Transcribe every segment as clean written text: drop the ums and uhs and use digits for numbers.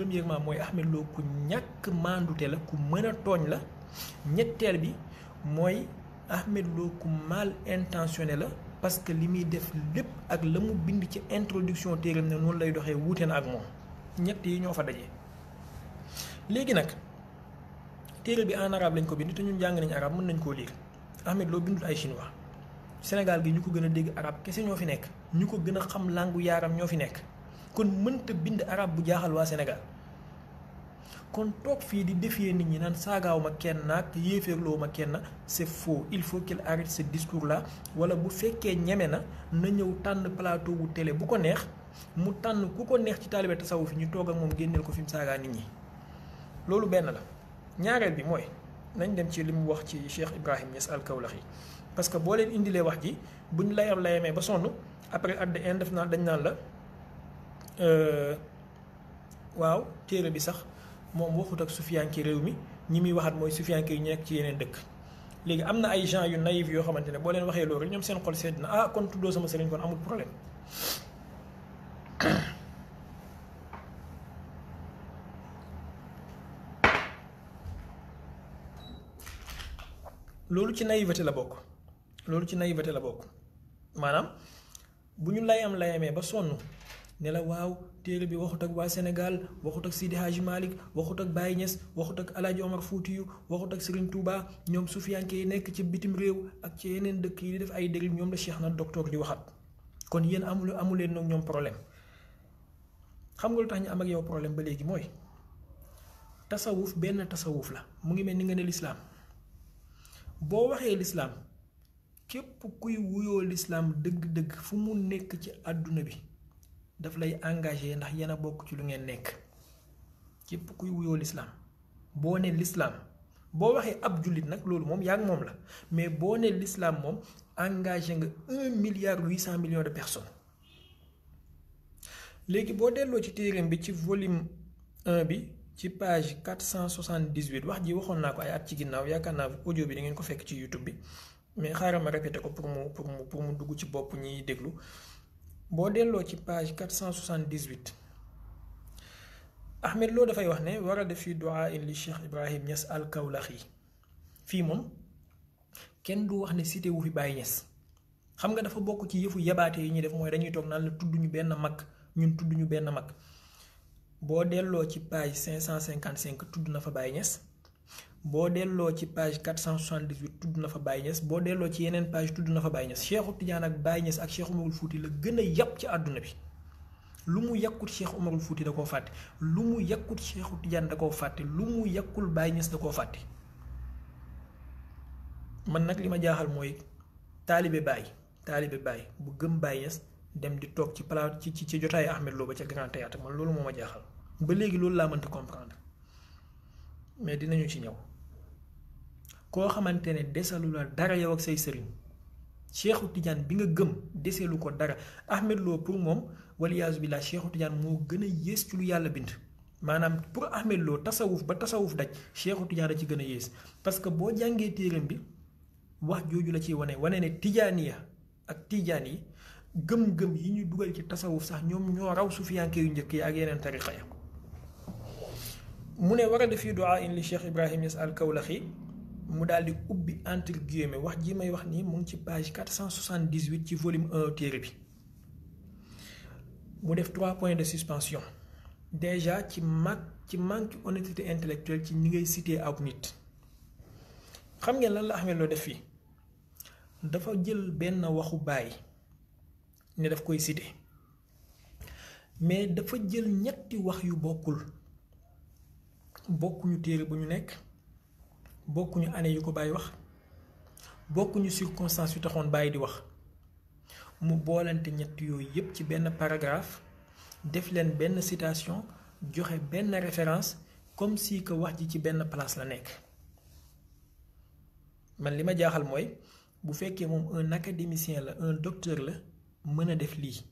premièrement mooy Ahmed Lo ku ñàkk maandute la ku mën a tooñ la ñetteel bi mooy Ahmed Lo ku mal intentionné la parce que li muy def lépp ak la mu bind ci introduction téeram ne noonu lay doxee wuute na ak moom ñett yi ñoo fa daje. léegi nag téere bi en arabe lañ ko bind te ñun jàng nañ arabe mën nañ koo lire Ahmed Lo bindul ay chinois Sénégal gi ñu ko gën a dégg arabe kese ñoo fi nekk ñu ko gën a xam langue yaaram ñoo fi nekk kon mënta bind arabe bu jaaxal waa Sénégal kon toog fii di défier nit ñi naan saagaaw ma kenn naag yéeféerloo ma kenn c'est faux il faut qu'il arrête ce discours là wala bu fekkee ñeme na ñëw tànn plateau wu télé bu ko neex mu tànn ku ko neex ci taalibe tasawuf fi ñu toog ak moom génneel ko fi mu saagaa nit ñi loolu benn la. ñaareel bi mooy nañ dem ci li mu wax ci Cheikh Ibrahim Niass al-Kawlaxi parce que boo leen indilee wax ji buñ layamee ba sonn après at the end def naa dañ naan la waaw téere bi sax moom waxut ak sufiyanke réew mi ñi muy waxat mooy sufiyanke yu ñu nekk ci yeneen dëkk. léegi am na ay gens yu naïf yoo xamante ne boo leen waxee loolu rek ñoom seen xol sedd na ah kon tuddoo sama sëriñ kon amul problème. loolu ci naïveté la bokk maanaam bu ñu layamee ba sonn ne la waaw téere bi waxut ak waa Sénégal waxut ak Sidi Hadji Malick waxut ak Baye Niass waxut ak El Hadj Omar Foutiyou waxut ak Serigne Touba ñoom sufiyanke yi nekk ci bitim réew ak ci yeneen dëkk yi di def ay dérive ñoom la Cheikh na docteur di waxat kon yéen amuleen nag ñoom problème xam nga lu tax ñu am ak yow problème ba léegi mooy tasawuf benn tasawuf la mu ngi mel ni nga ne lislaam boo waxee lislaam képp kuy wuyoo lislaam dëgg-dëgg fu mu nekk ci àdduna bi daf lay engagé ndax yéen a bokk ci lu ngeen nekk képp kuy wuyoo lislaam boo ne lislaam boo waxee ab jullit nag loolu moom yaa ngi moom la mais boo ne lislaam moom engagé nga 1,8 milliard de personnes. léegi boo delloo ci téereem bi ci volume 1 bi ci page 478 wax ji waxoon naa ko ay at ci ginnaaw yaakaar naa audio bi da ngeen ko fekk ci YouTube bi mais xaaral ma répété ko pour mu dugg ci bopp ñiy déglu boo delloo ci page 478 Ahmed Lo dafay wax ne war a def fi du'a li Cheikh Ibrahim Niass al-Kawlaxi fii moom kenn du wax ne cité wu fi Baye Niass xam nga dafa bokk ci yëfu yabaate yi ñuy def mooy dañuy toog naan la tudd ñu benn mag ñun tudd ñu benn mag boo delloo ci page 555 tudd na fa Baye Niass boo delloo ci page 478 tudd na fa Baye Niass boo delloo ci yeneen page tudd na fa Baye Niass Cheikhu Tidiane ak Baye Niass ak Cheikh Umarul Fouti la gën a yàpp ci àdduna bi lu mu yàkkut Cheikh Umarul Fouti da koo fàtte lu mu yàkkut Cheikhu Tidiane da koo fàtte lu mu yàkkul Baye Niass da koo fàtte man nag li ma jaaxal mooy taalibe Baye bu gëm Baye Niass dem di toog ci palaat ci jotaayu Ahmed Lo ba ca Grand Théâtre man loolu moo ma jaaxal ba léegi loolu laa mënta comprendre mais dinañu ci ñëw koo xamante ne desalu la dara yow ak say sëriñ Cheikhu Tidiane bi nga gëm deselu ko dara Ahmed Lo pour moom waliyaasu billah Cheikhu Tidiane moo gën a yées ci lu yàlla bind maanaam pour Ahmed Lo tasawuf ba tasawuf daj Cheikhu Tidiane da ci gën a yées parce que boo jàngee téeram bi wax jooju la ciy wane ne tijaaniya ak tijaan yi gëm-gëm yi ñu dugal ci tasawuf sax ñoom ñoo raw sufiyanke yu njëkk yi ak yeneen tariqa ya mu ne war a def fi du'a in li Cheikh Ibrahim Niass al-Kawlaxi mu daal di ubbi entre guillemets wax ji may wax nii mu ngi ci page 478 ci volume 1 téere bi mu def 3 points de suspension déjà ci manque honnêteté intellectuelle ci ñi ngay cité ab nit xam ngeen lan la Ahmed Lo def fii dafa jël benn waxu Baye ne daf koy cité mais dafa jël ñetti wax yu bokkuñu téere bu ñu nekk bokkuñu année yu ko Baye wax bokkuñu circonstances yu taxoon Baye di wax mu boolante ñett yooyu yépp ci benn paragraphe def leen benn citation joxe benn référence comme si que wax ji ci benn place la nekk man li ma jaaxal mooy bu fekkee moom un académicien la un docteur la mën a def lii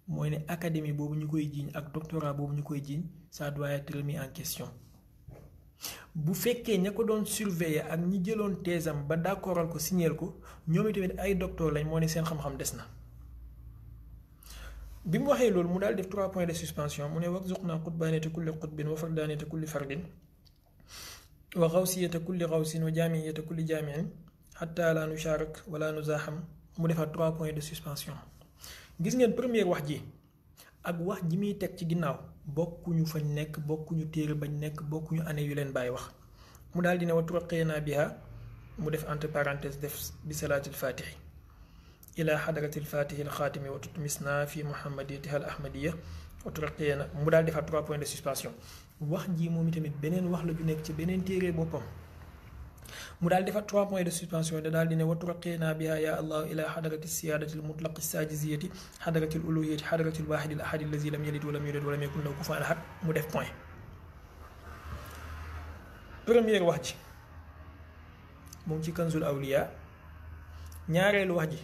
mooy ne académie boobu ñu koy jiiñ ak doctorat boobu ñu koy jiiñ ça doit être remis en question bu fekkee ña ko doon surveiller ak ñi jëloon teesam ba d'accordal ko signeel ko ñoom tamit ay docteur lañ moo ne seen xam-xam des na bi mu waxee loolu mu daal def 3 points de suspension mu ne warzuqnaa qutbaaniyata kulli qutbin wa fardaaniyata kulli fardin wa xawsiyata kulli xawsin wa jaamiyata kulli jaamiin xatta la nushaarak wala nuzaaxam mu defaat 3 points de suspension. gis ngeen première wax ji ak wax ji muy teg ci ginnaaw bokkuñu fañ nekk bokkuñu téere bañ nekk bokkuñu année yu leen bàyyi wax mu daal di ne wa turaqeenaa biha mu def entre parenthèse def bi salaatil faatixi ila xadaratil faatixi al xaatimi wa tutmisna fi muhammadiyatiha al ahmadiya wa turaqeena mu daal defaat 3 points de suspension. wax ji moom itamit beneen wax la ju nekk ci beneen téere boppam mu daal defaat 3 points de suspension da daal di ne wa turaqeenaa biha ya allah ila xadarati siyaadati al mutlaqi saajiziyati xadarati al uluhiyati xadarati al waaxidi al ahadi allazi lam yalid walam yulad walam yakun lahu kufuwan ahad mu def point. première wax ji mu ngi ci kanzul awliya. ñaareelu wax ji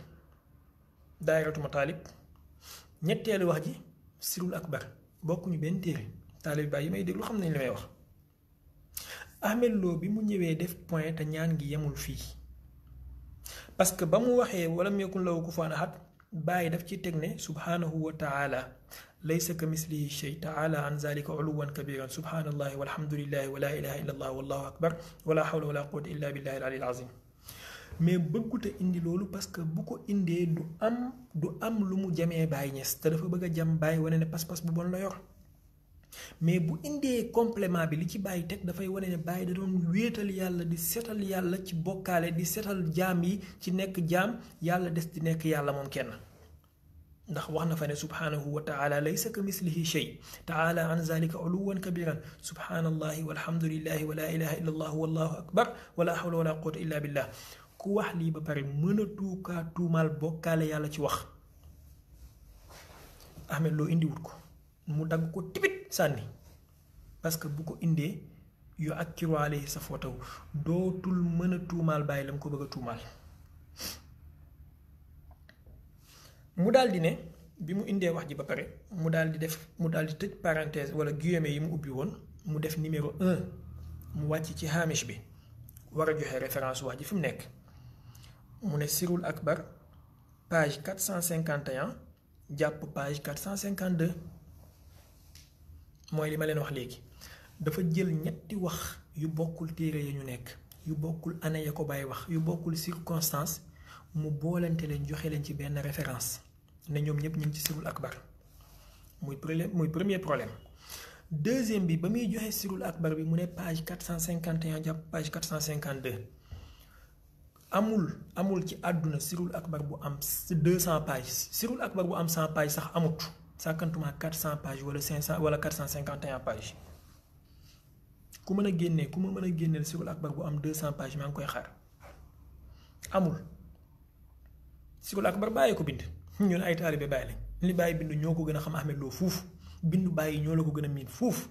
daayiratu mataalib. ñetteelu wax ji sirul akbar bokkuñu benn téere taalib baay yi may déglu xam nañ li may wax. Ahmed Lo bi mu ñëwee def point te ñaan gi yemul fii parce que ba mu waxee walam yakun lahu kufuwan ahad bàyyi daf ci teg ne subhanahu wa taala laysa ka mislihi shay taala an zalika uluwan kabiran subhanallahi walhamdulillahi wa la ilaha illa allah wallahu akbar wala hawla wala quwwata illa billahi al ali al azim. mais bëggut a indi loolu parce que bu ko indee du am lu mu jamee Baay Ñas te dafa bëgg a jam Baay wane ne pas-pas bu bon la yor. mais bu indee complément bi li ci Baay teg dafay wane ne Baay da doon wéetal yàlla di setal yàlla ci bokkaale di setal jaam yi ci nekk jaam yàlla des di nekk yàlla moom kenn. ndax wax na fa ne subhanahu wa taala laysa ka mislihi shay taala an zalika uluwan kabiran subhanallahi walhamdulillahi wa la ilaha illa allah wallahu akbar wala hawla wala quwwata illa billah. ku wax lii ba pare mën a tuumaal bokkaale yàlla ci wax Ahmed Lo indiwut ko mu dagg ko tibit sànni parce que bu ko indee yu akkiru alayhi sa footaw dootul mën a tuumaal bàyyi la mu ko bëgg a tuumaal. mu daal di ne bi mu indee wax ji ba pare mu daal di tëj parenthèse wala guillemets yi mu ubbi woon mu def numéro 1 mu wàcc ci hamish bi war a joxe référence wax ji fi mu nekk. mu ne sirul akbar page 451 jàpp page 452 mooy li ma leen wax léegi dafa jël ñetti wax yu bokkul téere ya ñu nekk yu bokkul année ya ko bàyyi wax yu bokkul circonstance mu boolante leen joxe leen ci benn référence ne ñoom ñëpp ñu ngi ci sirul akbar muy premier problème. deuxième bi ba muy joxe sirul akbar bi mu ne page 451 jàpp page 452 amul ci àdduna sirul akbar bu am 200 pages sirul akbar bu am 100 pages sax amut sàkkantuma 400 pages wala 500 wala 451 pages. ku ma mën a génneel sirul akbar bu am 200 pages maa ngi koy xaar amul. sirul akbar bàyyi ko bind ñun ay taalibe bàyyi lañ li bàyyi bind ñoo ko gën a xam Ahmed Lo fuuf bindu bàyyi ñoo la ko gën a miin fuuf.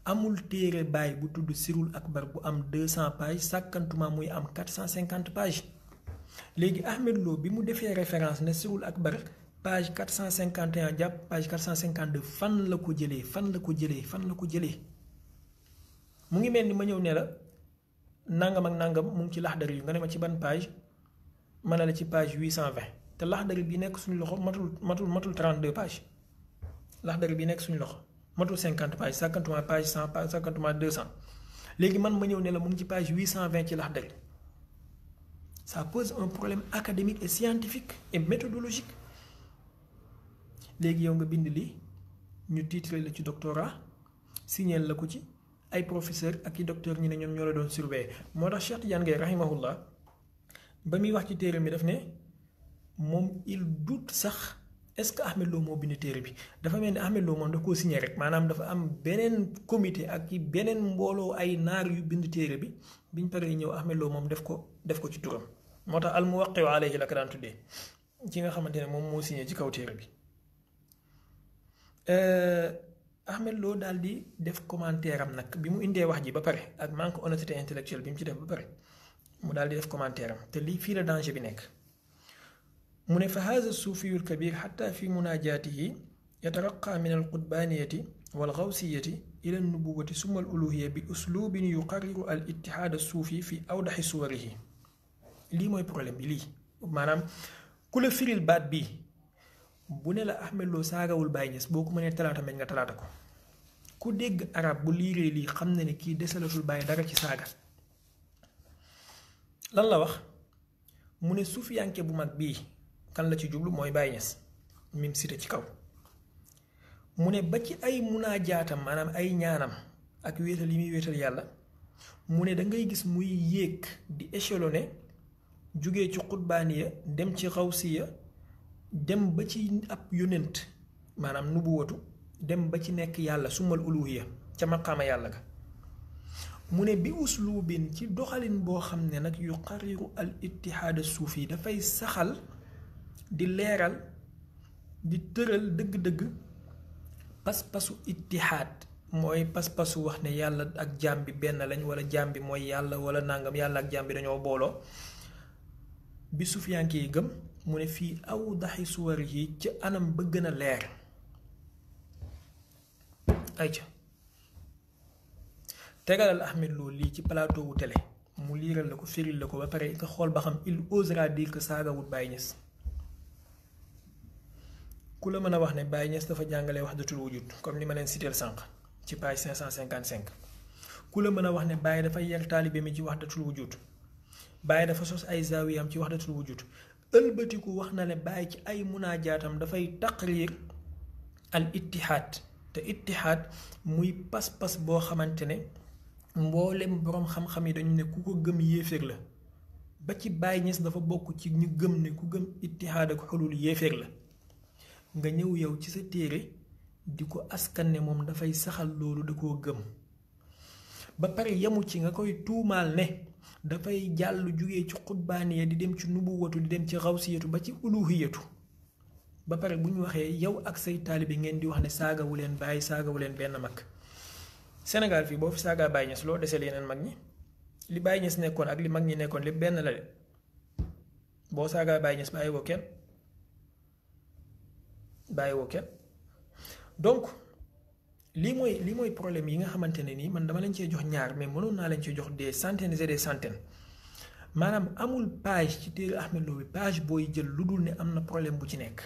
amul téere bàyyi bu tudd sirul akbar bu am 200 pages sàkkantuma muy am 450 pages. léegi Ahmed Lo bi mu defee référence ne sirul akbar page 451 jàpp page 452 fan la ko jëlee mu ngi mel ni ma ñëw ne la nangam ak nangam mu ngi ci laxdari yu nga ne ma ci ban page ma ne la ci page 820 te laxdari bi nekk suñu loxo matul 32 pages laxdari bi nekk suñu loxo matul 50 pages sàkkantuma page 100 page sàkkantuma 200 léegi man ma ñëw ne la mu ngi ci page 820 ci laxdari. Ça pose un problème académique et scientifique et méthodologique. léegi yow nga bind li ñu titré la ci doctorat signé la ko ci ay professeur ak i docteur ñu ne ñoom ñoo la doon surveiller moo tax Cheikh Tidiane Gaye rahimahullah ba muy wax ci téere mi daf ne moom il doute sax est-ce que Ahmed Lo moo bind téere bi dafa mel ni Ahmed Lo moom daf koo signé rek maanaam dafa am beneen comité ak i beneen mbooloo ay naar yu bind téere bi biñ paree ñëw Ahmed Lo moom def ko ci turam moo tax al muwaqqi'u alayhi la ko daan tuddee ci nga xamante ne moom moo signé ci kaw téere bi. Ahmed Lo daal di def commentaire am nag bi mu indee wax ji ba pare ak manque honnêteté intellectuelle bi mu ci def ba pare mu daal di def commentaire am te lii fii la danger bi nekk. mu ne fa haza suufiyu lkabir xatta fi munaajaatihi yataraqa min alqutbaaniyati walxawsiyati ila nubuwati summa al uluhiya bi uslubin yuqarriru al ittihaad suufi fi awdaxi suwarihi. lii mooy problème bi lii maanaam ku la firil baat bii bu ne la Ahmed Lo saagawul Baye Niass boo ko mënee talaata mel nga talaata ko ku dégg arab bu liiree lii xam ne ne kii desalatul bàyyi dara ci saaga lan la wax mu ne suufiyanke bu mag bii kan la ci jublu mooy Baye Niass mim cité ci kaw mu ne ba ci ay munaajaatam maanaam ay ñaanam ak wéetal yi muy wéetal yàlla mu ne da ngay gis muy yéeg di échelonné jóge ci xutbaaniya dem ci xawsiya dem ba ci ab yonent maanaam nubuwatu dem ba ci nekk yàlla sumal uluhiya ca maqaama yàlla ga mu ne bi usluubin ci doxalin boo xam ne nag yu xariru al ittihaad suufi dafay saxal di leeral di tëral dëgg-dëgg pas-pasu ittihaad mooy pas-pasu wax ne yàlla ak jaam bi benn lañ wala jaam bi mooy yàlla wala nangam yàlla ak jaam bi dañoo booloo bi sufiyanke yi gëm mu ne fii aw daxi suwar yi ci anam ba gën a leer ayca tegalal Ahmed Lo lii ci plateau wu télé mu liiral la ko firil la ko ba pare nga xool ba xam il osera dire que saagawut Baye Niass ku la mën a wax ne Baye Niass dafa jàngale wahdatul wujud comme ni ma leen citeel sànq ci page 555 ku la mën a wax ne Baye dafa yar taalibe mi ci wahdatul wujud Baye dafa sos ay zaawiyam ci wahdatul wujud ëlbatiku wax na ne Baye ci ay munaajaatam dafay taqrir al ittihaad te ittihaad muy pas-pas boo xamante ne mboolem boroom xam-xam yi dañu ne ku ko gëm yéeféer la ba ci Baye Niass dafa bokk ci ñu gëm ne ku gëm ittihaad ak xulul yéeféer la nga ñëw yow ci sa téere di ko askan ne moom dafay saxal loolu da koo gëm ba pare yamu ci nga koy tuumaal ne dafay jàll jóge ci xutbaaniya di dem ci nubuwatu di dem ci xawsiyatu ba ci uluhiyatu ba pare bu ñu waxee yow ak say taalibe ngeen di wax ne saagawu leen Baye saagawu leen benn mag Sénégal fii boo fi saagaa Baye Niass loo deseel yeneen mag ñi li Baye Niass nekkoon ak li mag ñi nekkoon lépp benn la de boo saagaa Baye Niass bàyyiwoo kenn donc lii mooy problème yi nga xamante ne nii man dama leen cee jox ñaar mais mënoon naa leen cee jox des centaines et des centaines maanaam amul page ci téere Ahmed Lo bi page booy jël lu dul ne am na problème bu ci nekk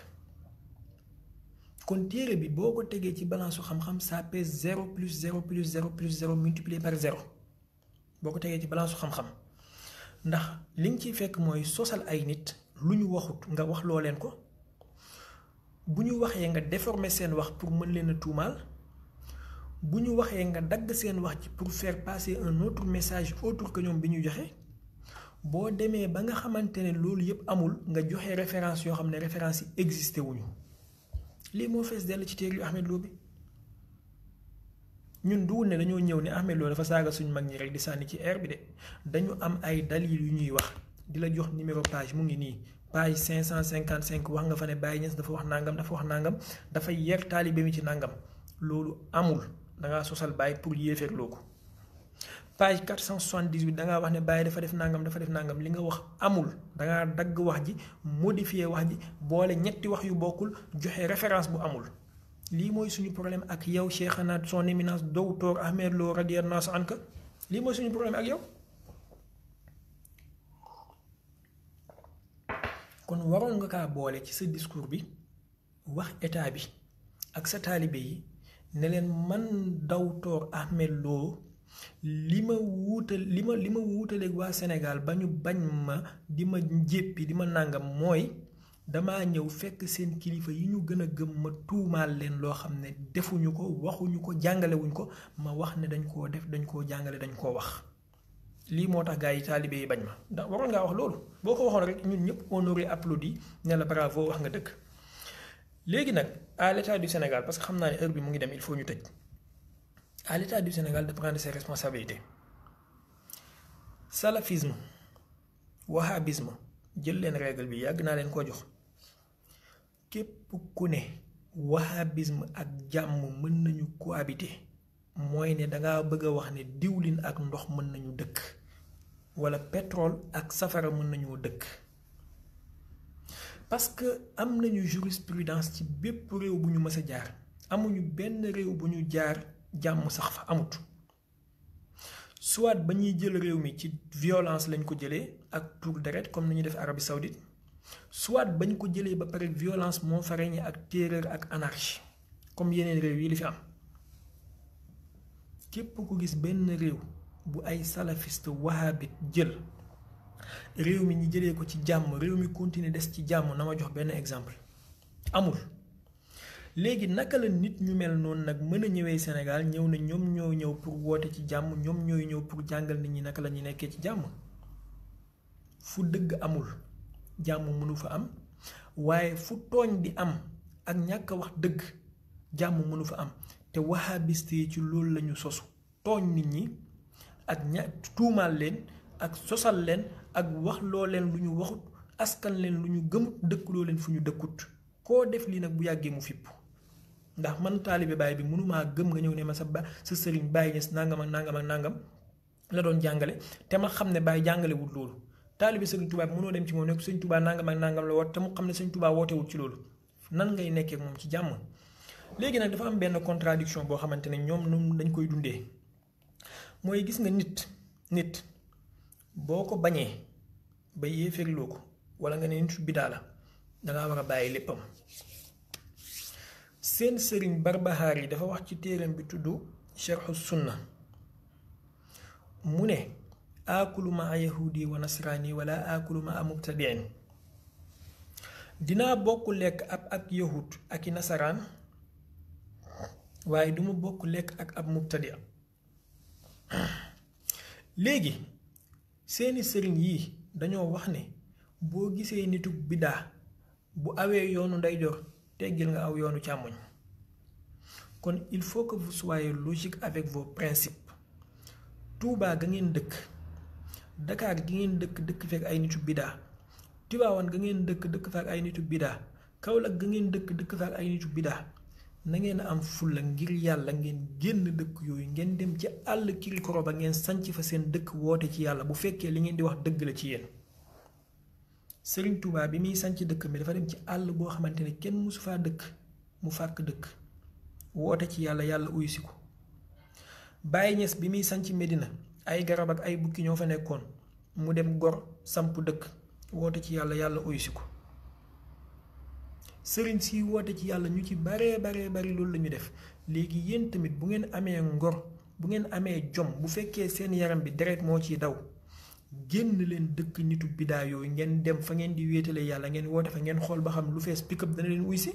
kon téere bi boo ko tegee ci balance su xam-xam ça pèse 0 plus 0 plus 0 plus 0 multiplié par 0 boo ko tegee ci balance su xam-xam ndax li nga ciy fekk mooy sosal ay nit lu ñu waxut nga wax loo leen ko bu ñu waxee nga déformer seen wax pour mën leen a tuumaal bu ñu waxee nga dagg seen wax ci pour faire passer un autre message autre que ñoom bi ñu joxe boo demee ba nga xamante ne loolu yëpp amul nga joxe référence yoo xam ne référence yi existé wuñu lii moo fees dell ci téere yu Ahmed Lo bi ñun duwul ne dañoo ñëw ne Ahmed Lo dafa saaga suñ mag ñi rek di sànni ci air bi de dañu am ay dalil yu ñuy wax di la jox numéro page mu ngi nii page 555 wax nga fa ne Baye Niass dafa wax nangam dafa yer taalibe mi ci nangam loolu amul dangaa sosal Baye pour yéefeerloo ko page 478 dangaa wax ne Baye dafa def nangam li nga wax amul dangaa dagg wax ji modifier wax ji boole ñetti wax yu bokkul joxe référence bu amul lii mooy suñu problème ak yow Cheikhana son éminence docteur Ahmed Lo radiyallahu anhu lii mooy suñu problème ak yow kon waroon nga kaa boole ci sa discours bi wax état bi ak sa taalibe yi ne leen man docteur Ahmed Lo li ma wuutaleeg waa Sénégal ba ñu bañ ma di ma jéppi di ma nàngam mooy damaa ñëw fekk seen kilifa yi ñu gën a gëm ma tuumaal leen loo xam ne defuñu ko waxuñu ko jàngalewuñ ko ma wax ne dañ koo def dañ koo jàngale dañ koo wax lii moo tax gars yi taalibe yi bañ ma ndax waroon ngaa wax loolu boo ko waxoon rek ñun ñëpp on aurait applaudi ne la bravo wax nga dëgg léegi nag à l'état du Sénégal parce que xam naa ne heure bi mu ngi dem il faut ñu tëj à l'état du Sénégal de prendre ses responsabilités salafisme wahhabisme jël leen règle bi yàgg naa leen koo jox képp ku ne wahhabisme ak jàmm mën nañu cohabiter mooy ne dangaa bëgg a wax ne diwlin ak ndox mën nañu dëkk wala pétrole ak safara mën nañoo dëkk parce que am nañu jurisprudence ci bépp réew bu ñu mës a jaar amuñu benn réew bu ñu jaar jàmm sax fa amut soit ba ñuy jël réew mi ci violence lañ ko jëlee ak tour deret comme ni ñu def Arabie Saoudite soit bañ ko jëlee ba pare violence moo fa régné ak terreur ak anarchie comme yeneen réew yi li fi am képp ku gis benn réew bu ay salafiste wahhabite jël réew mi ñi jëlee ko ci jàmm réew mi continuer des ci jàmm na ma jox benn exemple amul. léegi naka la nit ñu mel noonu nag mën a ñëwee Sénégal ñëw na ñoom ñoo ñëw pour woote ci jàmm ñoom ñooy ñëw pour jàngal nit ñi naka la ñuy nekkee ci jàmm fu dëgg amul jàmm mënu fa am waaye fu tooñ di am ak ñàkk a wax dëgg jàmm mënu fa am te wahhabiste yi ci loolu lañu sosu tooñ nit ñi ak tuumaal leen ak sosal leen ak wax loo leen lu ñu waxut askan leen lu ñu gëmut dëkk loo leen fu ñu dëkkut koo def lii nag bu yàggee mu fipp ndax man taalibe baay bi mënumaa gëm nga ñëw ne ma sa sëriñ Baay Ñas nangam ak nangam ak nangam la doon jàngale te ma xam ne Baay jàngalewul loolu taalibe sëriñ Tuubaa bi mënoo dem ci moom nekk sëriñ Tuubaa nangam ak nangam la woote te mu xam ne sëriñ Tuubaa wootewul ci loolu nan ngay nekkee moom ci jàmm. léegi nag dafa am benn contradiction boo xamante ne ñoom dañ koy dundee mooy gis nga nit boo ko bañee ba yéeféerloo ko wala nga ne nit bidaa la dangaa war a bàyyi léppam. seen sëriñ Barbahaari dafa wax ci téeram bi tudd Sharhu Sunna mu ne aakulu ma yahudi wa nasraani wala aakulu ma mubtadiin dinaa bokk lekk ak yahud ak i nasaraan waaye duma bokk lekk ak ab mubtadi léegi seeni sëriñ yi dañoo wax ne boo gisee nitu bidaa bu awee yoonu ndeyjoor teggil nga aw yoonu càmmoñ kon il faut que vous soyez logique avec vos principes Touba ga ngeen dëkk Dakar gi ngeen dëkk fekk ay nitu bidaa Tivaouane ga ngeen dëkk fekk ay nitu bidaa Kaolack ga ngeen dëkk fekk ay nitu bidaa na ngeen am fulla ngir yàlla ngeen génn dëkk yooyu ngeen dem ci àll kirikoro ba ngeen sanc fa seen dëkk woote ci yàlla bu fekkee li ngeen di wax dëgg la ci yéen Sëriñ Touba bi muy sanc dëkk bi dafa dem ci àll boo xamante ne kenn musu faa dëkk mu fàkk dëkk woote ci yàlla uyusi ko Baye Niass bi muy sanc Medina ay garab ak ay bukki ñoo fa nekkoon mu dem gor samp dëkk woote ci yàlla uyusi ko sëriñ si woote ci yàlla ñu ci baree bari loolu la ñu def léegi yéen tamit bu ngeen amee ngor bu ngeen amee jom bu fekkee seen yaram bi deret moo ciy daw génn leen dëkk nitu bidaa yooyu ngeen dem fa ngeen di wéetale yàlla ngeen woote fa ngeen xool ba xam lu fees pick-up dana leen uy si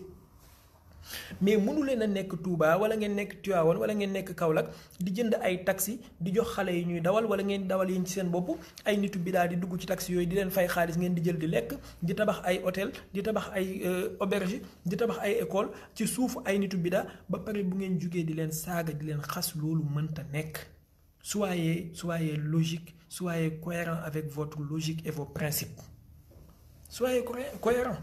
mais mënu leen a nekk Touba wala ngeen nekk Tivaouane wala ngeen nekk Kaolack di jënd ay taxi di jox xale yi ñuy dawal wala ngeen dawal yéen ci seen bopp ay nitu bidaa di dugg ci taxi yooyu di leen fay xaalis ngeen di jël di lekk di tabax ay hôtel di tabax ay auberge di tabax ay école ci suufu ay nitu bidaa ba pare bu ngeen jugee di leen saaga di leen xas loolu mënta nekk. Soyez logique, soyez cohérent avec votre logique et vos principes. Soyez cohérent.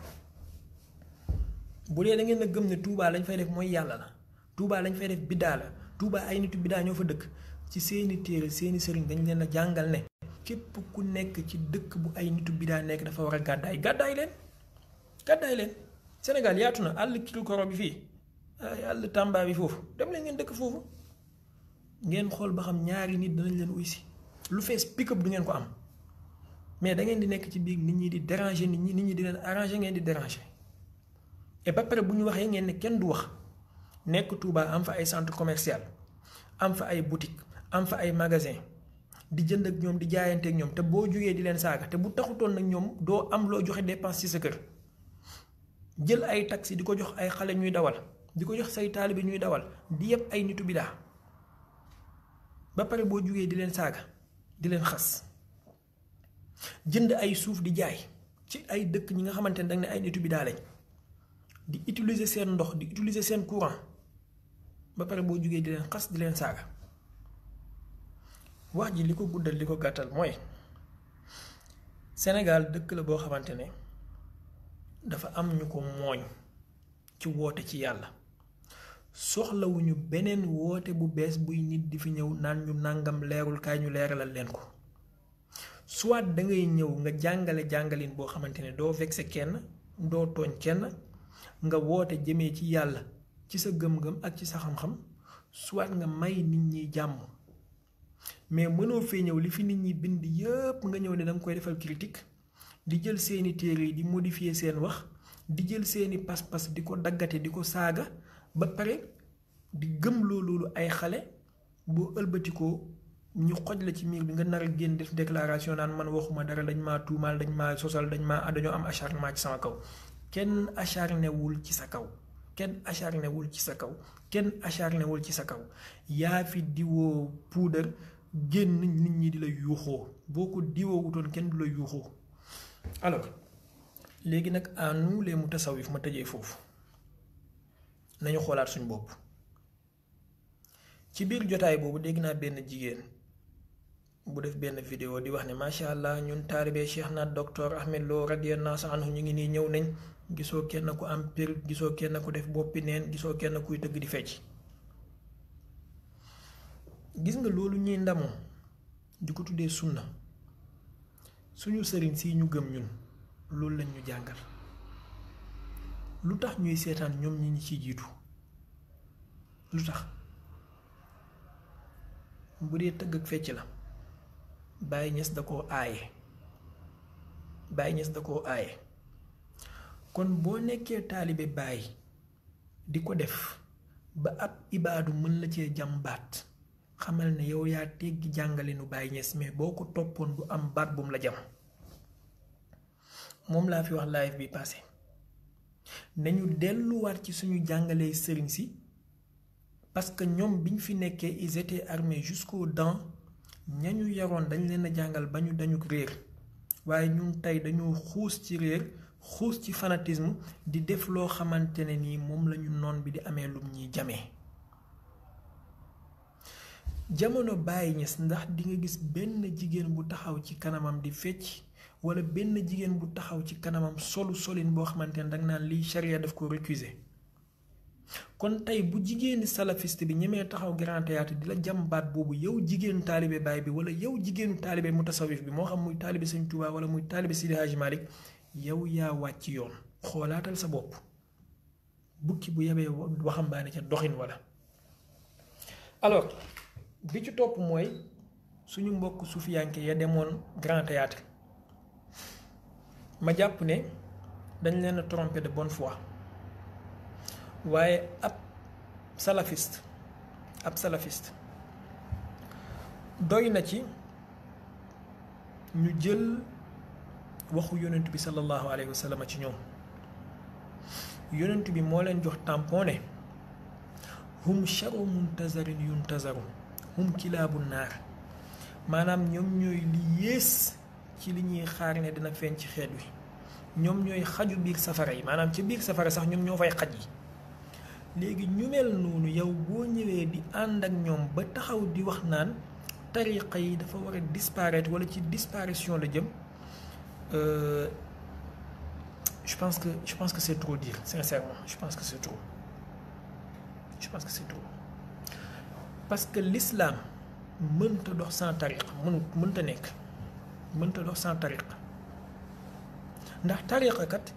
Bu dee da ngeen a gëm ne Touba lañ fay def mooy yàlla la Touba lañ fay def biddaa la Touba ay nitu biddaa ñoo fa dëkk ci seeni téere seeni sëriñ dañ leen a jàngal ne képp ku nekk ci dëkk bu ay nitu biddaa nekk dafa war a gàddaay leen Sénégal yaatu na àll Kirikoro bi fii àll Tamba bi foofu dem leen ngeen dëkk foofu ngeen xool ba xam ñaari nit danañ leen uy si lu fees pick-up du ngeen ko am mais da ngeen di nekk ci biir nit ñi di déranger nit ñi di leen arranger ngeen di déranger et ba pare bu ñu waxee ngeen ne kenn du wax nekk Touba am fa ay centre commercial am fa ay boutique am fa ay magasin di jënd ak ñoom di jaayante ak ñoom te boo jógee di leen saaga te bu taxutoon nag ñoom doo am loo joxe dépense ci sa kër jël ay taxi di ko jox ay xale ñuy dawal di ko jox say taalibe ñuy dawal di yëpp ay nitu bidaa ba pare boo jógee di leen saaga di leen xas jënd ay suuf di jaay ci ay dëkk ñi nga xamante ne danga ne ay nitu bidaa lañ di utiliser seen ndox di utiliser seen courant ba pare boo jógee di leen xas di leen saaga wax ji li ko guddal li ko gàttal mooy Sénégal dëkk la boo xamante ne dafa am ñu ko mooñ ci woote ci yàlla soxlawuñu beneen woote bu bees buy nit di fi ñëw naan ñu nàngam leerul kaay ñu leeralal leen ko soit da ngay ñëw nga jàngalin boo xamante ne doo vexé kenn doo tooñ kenn nga woote jëmee ci yàlla ci sa gëm-gëm ak ci sa xam-xam soit nga may nit ñi jàmm mais mënoo fee ñëw li fi nit ñi bind yépp nga ñëw ne danga koy defal critique di jël seeni téere yi di modifier seen wax di jël seeni pas-pas di ko daggate di ko saaga ba pare di gëm loolu ay xale boo ëlbatikoo ñu xoj la ci miir bi nga nar a génn def déclaration naan man waxuma dara dañ maa tuumaal dañ maa sosal dañoo am acharnement ci sama kaw kenn acharné wul ci sa kaw kenn acharné wul ci sa kaw kenn acharné wul ci sa kaw yaa fi diwoo puudar génn nit ñi di la yuuxoo boo ko diwoo wutoon kenn du la yuuxoo alors léegi nag à nous les mutasawwif ma tëjee foofu nañu xoolaat suñ bopp ci biir jotaay boobu dégg naa benn jigéen bu def benn vidéo di wax ne macha allah ñun taalibe Cheikh na docteur Ahmed Lo radiyallahu anhu ñu ngi nii ñëw nañ gisoo kenn ku am pir gisoo kenn ku def boppi neen gisoo kenn kuy tëgg di fecc gis nga loolu ñuy ndamoo di ko tuddee sunna suñu sëriñ si ñu gëm ñun loolu lañ ñu jàngal lu tax ñuy seetaan ñoom ñi ci jiitu lu tax bu dee tëgg ak fecc la Baye Niass da koo aaye Baye Niass da koo aaye kon boo nekkee taalibe Baye di ko def ba ab ibaadu mën la cee jàmbaat xamal ne yow yaa teggi jàngale nu Baye Niass mais boo ko toppoon du am baat bu mu la jam moom laa fi wax live bi passé nañu delluwaat ci suñu jàngalee sëriñ si parce que ñoom biñ fi nekkee ils étaient armés jusqu'aux dents ñañu yaroon dañ leen a jàngal ba ñu dañu réer waaye ñun tey dañoo xuus ci réer xuus ci fanatisme di def loo xamante ne nii moom lañu noon bi di amee lum ñuy jamee jamono Baye Niass ndax di nga gis benn jigéen bu taxaw ci kanamam di fecc wala benn jigéen bu taxaw ci kanamam solin boo xamante ne danga naan lii charia daf ko récuser kon tey bu jigéeni salafiste bi ñemee taxaw grand théâtre di la jàmbaat boobu yow jigéenu taalibe Baay bi wala yow jigéenu taalibe mutasawif bi moo xam muy taalibe Sëñ Tuubaa wala muy taalibe Sidi Hadji Malick yow yaa wàcc yoon xoolaatal sa bopp bukki bu yebee waxambaane ca doxin wala alors bi ci topp mooy suñu mbokk sufiyanke ya demoon grand théâtre ma jàpp ne dañ leen a trompé de bonne foi waaye ab salafiste doy na ci ñu jël waxu yonent bi sallallahu alayhi wa sallam ci ñoom yonent bi moo leen jox tampon ne hum charu muntazarin yuntazaru hum kilaabu naar maanaam ñoom ñooy li yées ci li ñuy xaar ne dina feeñ ci xeet wi ñoom ñooy xaju biir safara yi maanaam ci biir safara sax ñoom ñoo fay xaj yi léegi ñu mel noonu yow boo ñëwee di ànd ak ñoom ba taxaw di wax naan tariqa yi dafa war a disparaître wala ci disparition la jëm je pense que c'est trop dire sincèrement je pense que c'est trop parce que l'islam mënta dox sans tariqa mënta nekk mënta dox sans tariqa ndax tariqa kat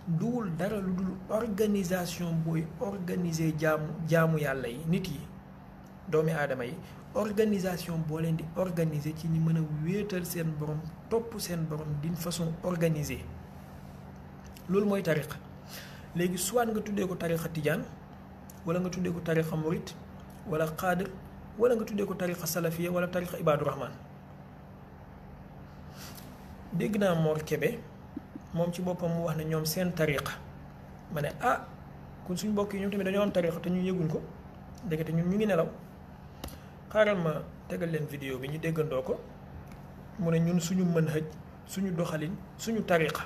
duwul dara lu dul organisation booy organiser jaamu yàlla yi nit yi doomi aadama yi organisation boo leen di organiser ci ñi mën a wéetal seen borom topp seen borom d'une façon organisée loolu mooy tariqa léegi soit nga tuddee ko tariqa tijaan wala nga tuddee ko tariqa murit wala xaadir wala nga tuddee ko tariqa salafiya wala tariqa ibaadu rahman dégg naa Mor Kébé moom ci boppam mu wax ne ñoom seen tariqa ma ne kon suñu mbokk yi ñoom tamit dañoo am tariqa te ñu yëguñ ko ndekete ñun ñu ngi nelaw xaaral ma tegal leen vidéo bi ñu déggandoo ko mu ne ñun suñu manhaj suñu doxalin suñu tariqa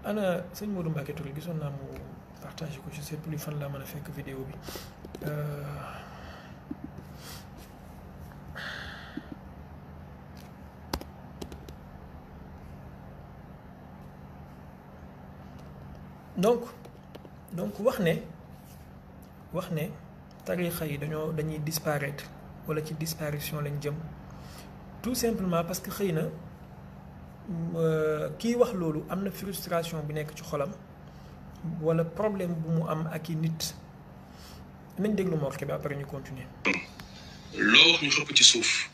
ana sëñ Modou Mbacké Touré gisoon naa mu partagé ko je sais plus fan laa mën a fekk vidéo bi donc wax ne tarixa yi dañuy disparaître wala ci disparition lañ jëm tout simplement parce que xëy na kii wax loolu am na frustration bi nekk ci xolam wala problème bu mu am ak i nit nañ déglu Mor Kébé après ñu continuer. loo wax ñu xëpp ci suuf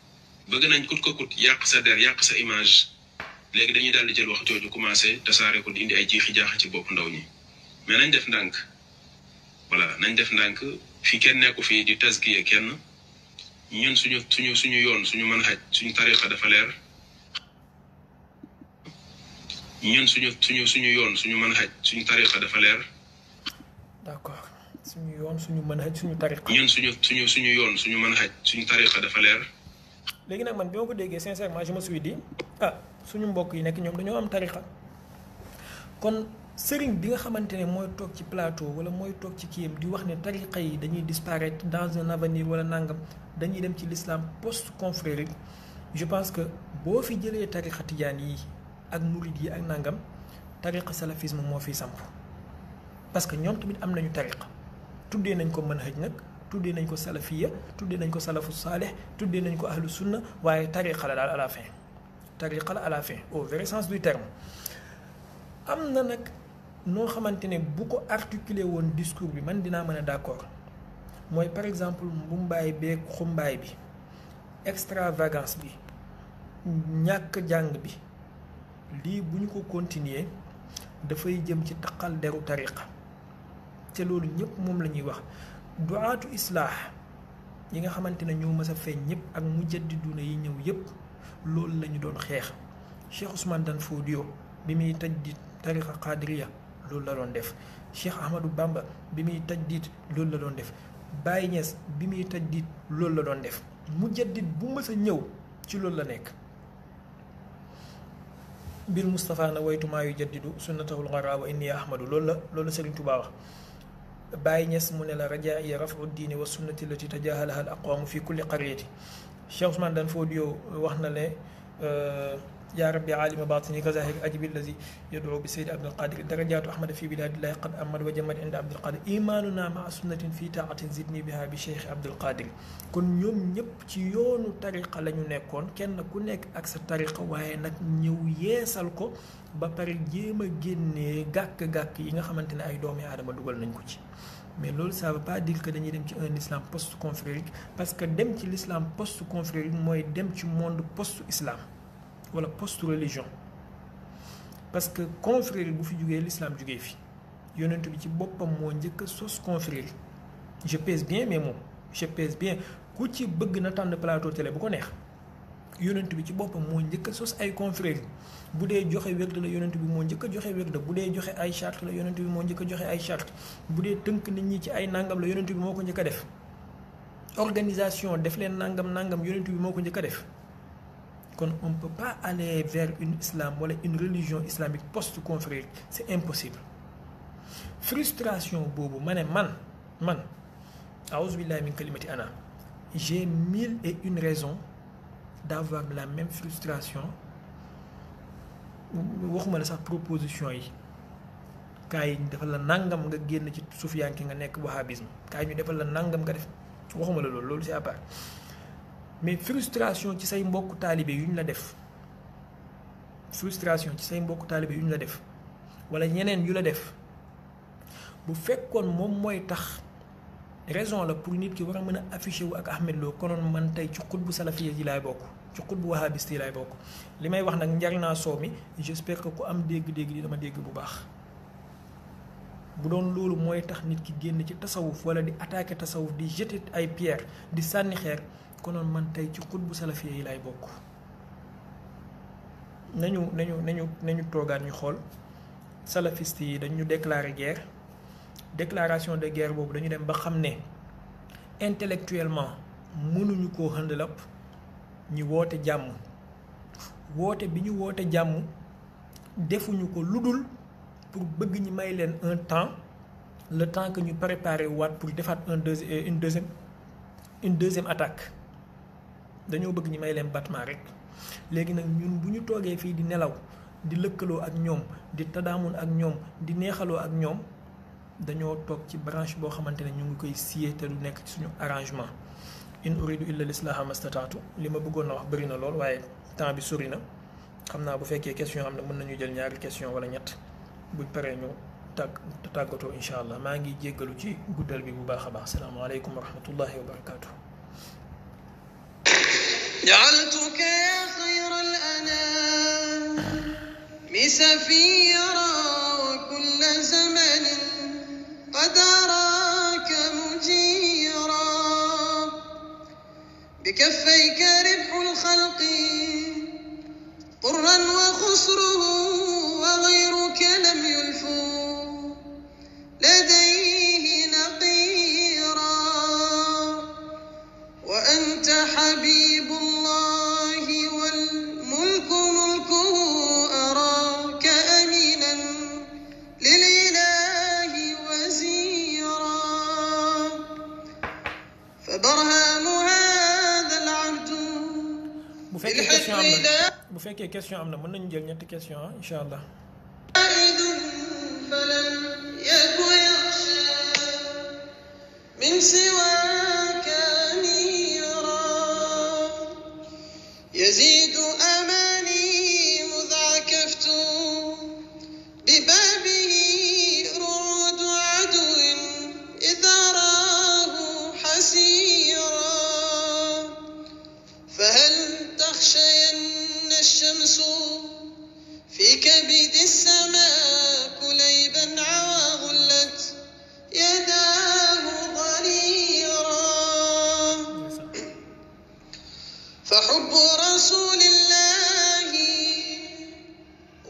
bëgg nañ kut ko kut yàq sa der yàq sa image léegi dañuy daal di jël wax jooju commencé tasaare ko di indi ay jiixi jaaxa ci bopp ndaw ñi mais nañ def ndànk voilà nañ def ndànk fi kenn nekku fii di tasgiye kenn ñun suñu yoon suñu manhaj suñu tariqa dafa leer ñun suñu yoon suñu manhaj suñu tariqa dafa leer. d'accord suñu yoon suñu manhaj suñu tariqa. ñun suñu yoon suñu manhaj suñu tariqa dafa leer. léegi nag man bi ma ko déggee sincèrement je me suis dit suñu mbokk yi nekk ñoom dañoo am tariqa kon sëriñ bi nga xamante ne mooy toog ci plateau wala mooy toog ci kiyam di wax ne tariqa yi dañuy disparaître dans un avenir wala nangam dañuy dem ci l'islam post confrérique je pense que boo fi jëlee tariqa tijaan yi ak murid yi ak nangam tariqa salafisme moo fiy samp parce que ñoom tamit am nañu tariqa tuddee nañ ko manhaj nag tuddee nañ ko salafiya tuddee nañ ko salafu saalih tuddee nañ ko ahlu sunna waaye tariqa la daal à la fin tariqa la à la fin au vrai sens du terme am na nag noo xamante ne bu ko articuler woon discours bi man dinaa mën a d'accord mooy par exemple mbumbaay beeg xumbaay bi extravagance bi ñàkk jàng bi lii bu ñu ko continuer dafay jëm ci taqal deru tariqa te loolu ñëpp moom la ñuy wax duaatu islaax yi nga xamante ne ñoo mës a feeñ ñëpp ak mujaddiduna yi ñëw yëpp loolu la ñu doon xeex Cheikh Ousmane Dan Fodio bi muy tajdid tariqa qadiriya loolu la doon def Cheikh Ahmadou Bamba bi muy tajdid loolu la doon def Baye Niass bi muy tajdid loolu la doon def mujaddid bu mës a ñëw ci loolu la nekk bil Moustapha na waytumaa yu jaddidu sunnatahul xara wa inni ahmadu loolu la Serigne Touba wax Baye Niass mu ne la rajaa iya rafu diini wa sunnati lati tajahalaha al aqwamu fi kulli qaryati Cheikh Ousmane Dan Fodio wax na ne yaa rabbi alima batini kazahir ajibi allazi yad'u bi sayyid abdul qadir darajatu ahmad fi biladillahi qad amad wa jamat inda abdul qadir imanuna ma sunnatin fi taatin zidni biha bi cheikh abdul qadir kon ñoom ñëpp ci yoonu tariqa la ñu nekkoon kenn ku nekk ak sa tariqa waaye nag ñëw yeesal ko ba pare jéem a génnee gàkk-gàkk yi nga xamante ne ay doomi aadama dugal nañ ko ci mais loolu ça veut pas dire que dañuy dem ci un islam post confrérique parce que dem ci l'islam post confrérique mooy dem ci monde post islam wala post religion parce que confrérie bu fi jugee l'islam jugee fi yonent bi ci boppam moo njëkk a sos confrérie je pèse bien mes mots je pèse bien ku ci bëgg na tànn plateau télé bu ko neex yonent bi ci boppam moo njëkk a sos ay confrérie bu dee joxe werd la yonent bi moo njëkk a joxe werd bu dee joxe ay charte la yonent bi moo njëkk a joxe ay charte bu dee tënk nit ñi ci ay nangam la yonent bi moo ko njëkk a def organisation def leen nangam yonent bi moo ko njëkk a def kon on peut pas aller vers une islam wala une religion islamique post-confrérique c'est impossible frustration boobu ma ne man a'uzu billahi min kalimati ana j'ai 1001 raisons d'avoir la même frustration waxuma la sax proposition yi kaay ñu defal la nangam nga génn ci sufiyanki nga nekk wahhabisme kaay ñu defal la nangam nga def waxuma la loolu c'est à part mais frustration ci say mbokku taalibe yu ñu la def frustration ci say mbokku taalibe yu ñu la def wala ñeneen yu la def bu fekkoon moom mooy tax raison la pour nit ki war a mën a affiché wu ak Ahmed Lo konoon man tey ci xutbu salafiyya yi laay bokk ci xutbu wahhabiste yi laay bokk li may wax nag njar naa soow mi j'espère que ku am dégg-dégg di dama dégg bu baax bu doon loolu mooy tax nit ki génn ci tasawuf wala di attaquer tasawuf di jeter ay pierre di sànni xeer konoon man tey ci xutbu salafiyya yi laay bokk nañu toogaan ñu xool salafiste yi dañu déclarer guerre déclaration de guerre boobu dañu dem ba xam ne intellectuellement mënuñu koo handlap ñu woote jàmm woote bi ñu woote jàmm defuñu ko ludul pour bëgg ñi may leen un temps le temps que ñu préparer waat pour defaat une deuxième attaque dañoo bëgg ñi may leen battement rek léegi nag ñun bu ñu toogee fii di nelaw di lëkkaloo ak ñoom di tadaamun ak ñoom di neexaloo ak ñoom dañoo toog ci branche boo xamante ne ñu ngi koy siyee te du nekk ci suñu arrangement in uridu illa lislaaha mastataatu li ma bëggoon na wax bëri na lool waaye temps bi sori na xam naa bu fekkee question am na mën nañu jël ñaari question wala ñett buñ paree ñu tàggatoo incha allah maa ngi jéggalu ci guddal bi bu baax a baax salaamaaleykum wa rahmatullahi wa barakaatu. جعلتك يا خير الأنام سفيرا وكل زمن قد أراك مجيرا بكفيك ربح الخلق طرا وخسره وغيرك لم يلفوا لديه نقيرا وأنت حبيب الله والملك ملكه أراك أمينا للإله وزيرا فبرهام هذا العبد bu fekkee question am na mën nañu jël ñetti question incha allah. فلم يكن يخشى من سواك أميرا يزيد أماني مذ عكفت ببابه رعود عدو إذا راه حسيرا فهل تخشين الشمس في كبد السماء كليبا عوى غلت يداه ضريرا فحب رسول الله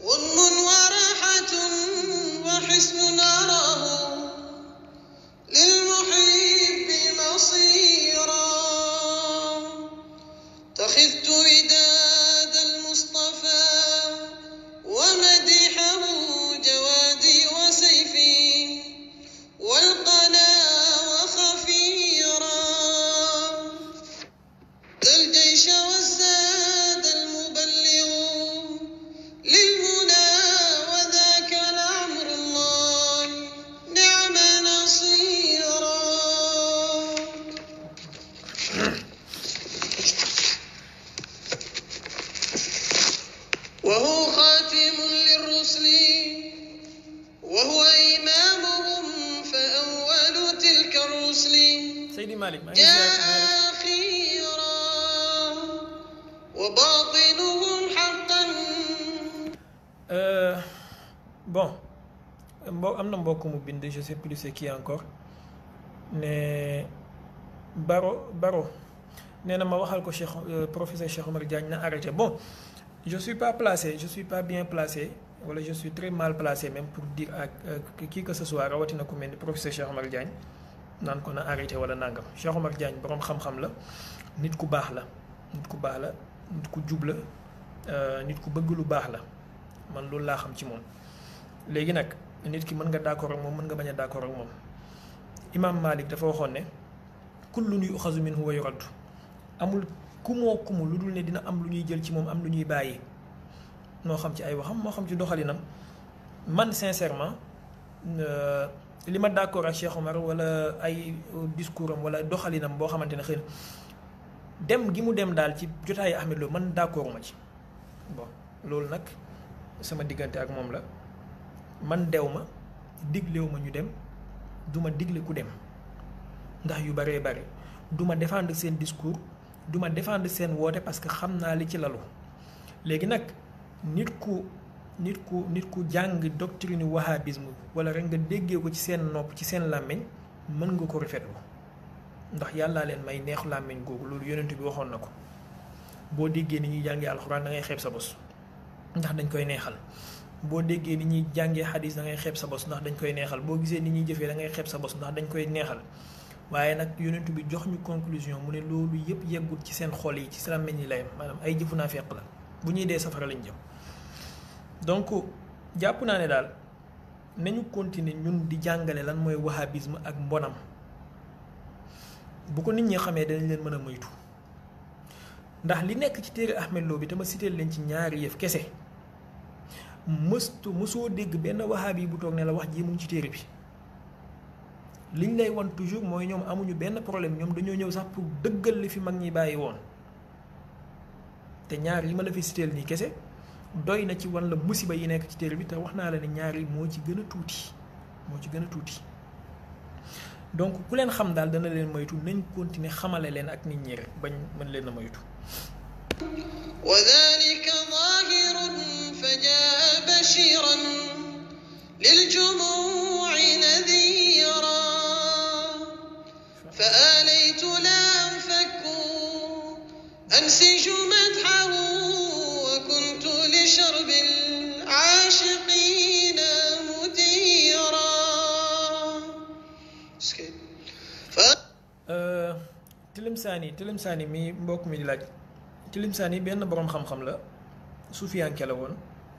غنم وراحة وحسن أراه للمحب مصيرا تخذت وداد المصطفى ومدحه جوادي وسيفي والقنا وخفيرا ذا الجيش والزاد المبلغ للمنى وذاك لعمر الله نعم نصيرا وهو خاتم للرسل وهو إمامهم فأول تلك الرسل Seydi Malick maa ngi جاء خيرا وباطنهم حقا bon am na mbokk mu bind je sais plus c'est qui encore ne Baro nee na ma waxal ko professeur Cheikh Omar Diagne na arrêté bon je suis pas bien placé wala je suis très mal placé même pour dire ak qui que ce soit rawatina ku mel ni professeur Cheikh Omar Diagne naan ko na arrêté wala nangam Cheikh Omar Diagne boroom xam-xam la nit ku baax la nit ku jub la nit ku bëgg lu baax la man loolu laa xam ci moom léegi nag nit ki mën nga d'accord ak moom mën nga bañ a d'accord ak moom Imam Malik dafa waxoon ne kullun yu'xazu minhu wa yuraddu amul kumu lu dul ne dina am lu ñuy jël ci moom am lu ñuy bàyyi moo xam ci ay waxam moo xam ci doxalinam man sincèrement li ma d'accord ak Cheikh Omar wala ay discours am wala doxalinam boo xamante ne xëy na dem gi mu dem daal ci jotaayu Ahmed Lo man d'accord ma ci bon loolu nag sama diggante ak moom la man dew ma diglewu ma ñu dem du ma digle ku dem ndax yu baree bare du ma défendre seen discours du ma défendre seen woote parce que xam naa li ci lalu léegi nag nit ku jàng doctrine wahhabisme wala rek nga déggee ko ci seen nopp ci seen làmmiñ mën nga ko rafetlu ndax yàllaa leen may neex làmmiñ googu loolu yonent bi waxoon na ko boo déggee ni ñuy jàngee alxuraan da ngay xeeb sa bos ndax dañ koy neexal boo déggee ni ñuy jàngee xadis da ngay xeeb sa bos ndax dañ koy neexal boo gisee ni ñuy jëfee da ngay xeeb sa bos ndax dañ koy neexal waaye nag yonent bi jox ñu conclusion mu ne loolu yëpp yeggul ci seen xol yi ci seen làmmiñ yi layam maanaam ay jëfu naa feq la bu ñuy dee safara lañ jëm donc jàpp naa ne daal nañu continuer ñun di jàngale lan mooy wahhabisme ak mbonam bu ko nit ñi xamee danañ leen mën a moytu ndax li nekk ci téere Ahmed Lo bi te ma cité leen ci ñaari yëf kese mësoo dégg benn wahhabi bu toog ne la wax ji mu ngi ci téere bi liñ lay wan toujours mooy ñoom amuñu benn problème ñoom dañoo ñëw sax pour dëggal li fi mag ñi bàyyi woon te ñaar yi ma la fi cité nii kese doy na ci wan la musiba yi nekk ci téere bi te wax naa la ne ñaar yi moo ci gën a tuuti donc ku leen xam daal dana leen moytu nañ continuer xamale leen ak nit ñi rek bañ mën leen a moytu وذلك ظاهر فجاء بشيرا للجموع نذيرا فآليت لا أنفك أنسج مدحه وكنت لشرب العاشقين مديرا. Tilimsaani mi mbokk mi di laaj Tilimsaani benn boroom xam-xam la sufiyanke la woon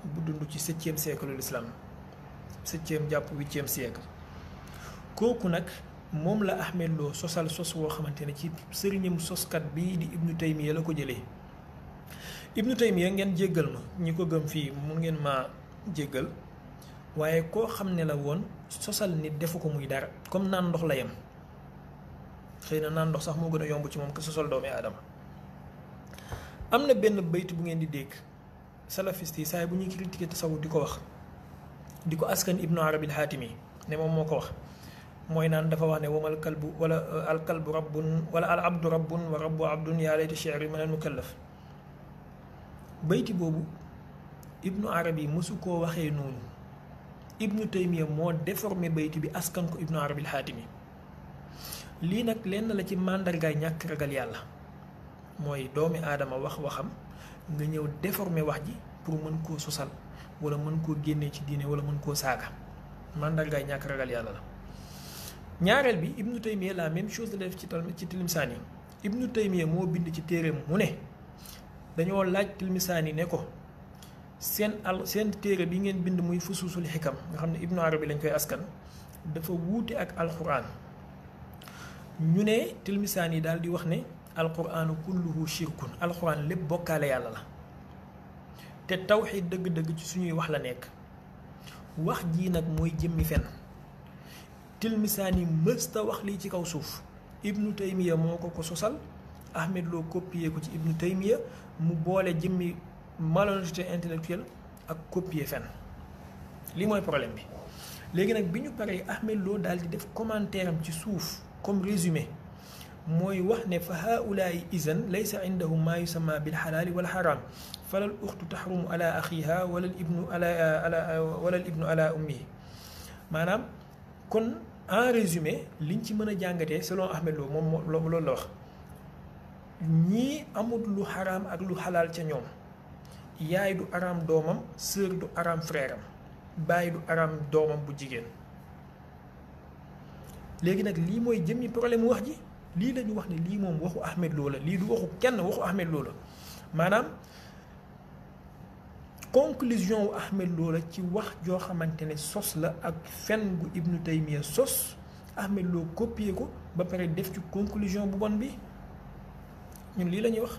bu dund ci 7e siècle l'islam 7e jàpp 8e siècle kooku nag moom la Ahmed Lo sosal sos woo xamante ne ci sëriñam soskat bii di Ibnu Taymiya la ko jëlee. Ibnu Taymiya ngeen jéggal ma ñi ko gëm fii mun ngeen maa jéggal waaye koo xam ne la woon sosal nit defu ko muy dara comme naan ndox la yem xëy na naan ndox sax moo gën a yomb ci moom que sosal doomi aadama. am na benn bayt bu ngeen di dégg salafiste yi saa bu ñuy critiquer tasawuf di ko wax di ko askan Ibnu Arabi al-Xaatimi ne moom moo ko wax mooy naan dafa wax ne wamal kalbu wala al kalbu rabbun wala al abdu rabbun wa rabbu abdun yaa layta shi'ri min al mukallaf. bayti boobu Ibnu Arabi mësu koo waxee noonu Ibnu Taymiya moo déformé bayti bi askan ko Ibnu Arabi al-Xaatimi. lii nag lenn la ci màndargaay ñàkk ragal yàlla mooy doomi aadama wax waxam nga ñëw déformé wax ji pour mën koo sosal wala mën koo génnee ci diine wala mën koo saaga màndargaay ñàkk ragal yàlla la. ñaareel bi Ibnu Taymiya la même chose la def ci Tilimsaani Ibnu Taymiya moo bind ci téereem mu ne dañoo laaj Tilimsaani ne ko seen téere bi ngeen bind muy fusuusul xikam nga xam ne Ibnu Arabi lañ koy askan dafa wuute ak alquran. ñu ne Tilimsaani daal di wax ne alquraanu kulluhu shirkun alquran lépp bokkaale yàlla la te tawxiid dëgg-dëgg ci suñuy wax la nekk wax jii nag mooy jëmmi fen Tilimsaani mësta wax lii ci kaw suuf Ibnu Taymiya moo ko sosal Ahmed Lo copier ko ci Ibnu Taymiya mu boole jëmmi malhonnêteté intellectuelle ak copier fen lii mooy problème bi. léegi nag bi ñu paree Ahmed Lo daal di def commentaire am ci suuf comme résumé mooy wax ne fa haulaai izan laysa indahum maa yusamma bil xalaali wal xaraam falal uxtu taxrumu ala axiha wala al ibnu ala ummihi. maanaam kon en résumé liñ ci mën a jàngatee selon Ahmed Lo moom loolu la wax ñii amut lu xaraam ak lu xalaal ca ñoom yaay du araam doomam sœur du araam frère am baay du araam doomam bu jigéen. léegi nag lii mooy jëmmi problème wax ji lii la ñu wax ne lii moom waxu Ahmed Lo la lii du waxu kenn waxu Ahmed Lo la maanaam conclusion wu Ahmed Lo la ci wax joo xamante ne sos la ak fen gu Ibnu Taymiya sos Ahmed Lo copier ko ba pare def ci conclusion bu bon bi ñun lii la ñuy wax.